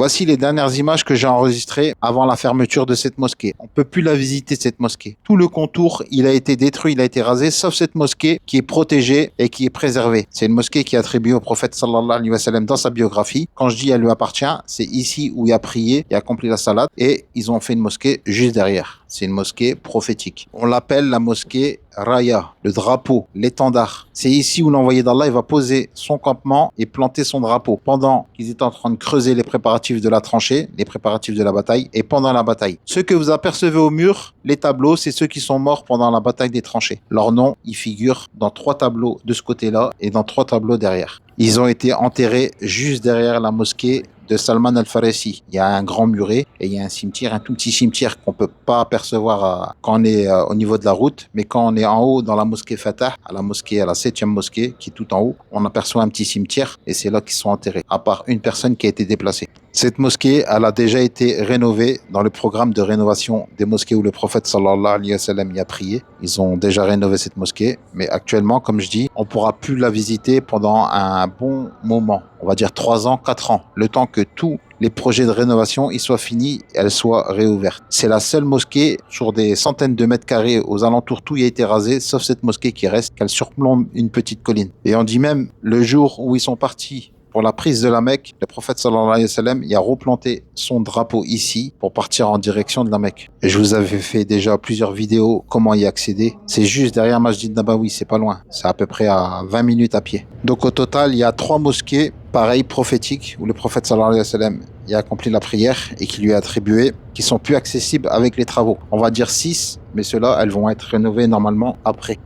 Voici les dernières images que j'ai enregistrées avant la fermeture de cette mosquée. On ne peut plus la visiter, cette mosquée. Tout le contour, il a été détruit, il a été rasé, sauf cette mosquée qui est protégée et qui est préservée. C'est une mosquée qui est attribuée au prophète sallallahu alayhi wa sallam dans sa biographie. Quand je dis elle lui appartient, c'est ici où il a prié et accompli la salade, et ils ont fait une mosquée juste derrière. C'est une mosquée prophétique. On l'appelle la mosquée Raya, le drapeau, l'étendard. C'est ici où l'envoyé d'Allah il va poser son campement et planter son drapeau pendant qu'ils étaient en train de creuser les préparatifs de la tranchée, les préparatifs de la bataille, et pendant la bataille. Ceux que vous apercevez au mur, les tableaux, c'est ceux qui sont morts pendant la bataille des tranchées. Leur nom, ils figurent dans 3 tableaux de ce côté-là et dans 3 tableaux derrière. Ils ont été enterrés juste derrière la mosquée de Salman al-Farisi. Il y a un grand muret et il y a un cimetière, un tout petit cimetière qu'on peut pas apercevoir quand on est au niveau de la route, mais quand on est en haut dans la mosquée Fatah, à la 7e mosquée qui est tout en haut, on aperçoit un petit cimetière et c'est là qu'ils sont enterrés, à part une personne qui a été déplacée. Cette mosquée, elle a déjà été rénovée dans le programme de rénovation des mosquées où le prophète sallallahu alayhi wa sallam y a prié. Ils ont déjà rénové cette mosquée, mais actuellement, comme je dis, on pourra plus la visiter pendant un bon moment. On va dire 3 ans, 4 ans, le temps que tous les projets de rénovation ils soient finis, elles soient réouvertes. C'est la seule mosquée sur des centaines de mètres carrés aux alentours, tout y a été rasé, sauf cette mosquée qui reste, qu'elle surplombe une petite colline. Et on dit même, le jour où ils sont partis pour la prise de la Mecque, le prophète sallallahu alayhi wa sallam, il a replanté son drapeau ici pour partir en direction de la Mecque. Et je vous avais fait déjà plusieurs vidéos comment y accéder. C'est juste derrière Masjid Nabawi, c'est pas loin. C'est à peu près à 20 minutes à pied. Donc au total, il y a 3 mosquées pareilles prophétiques où le prophète sallallahu alayhi wa sallam y a accompli la prière et qui lui est attribuée, qui sont plus accessibles avec les travaux. On va dire 6, mais ceux-là, elles vont être rénovées normalement après.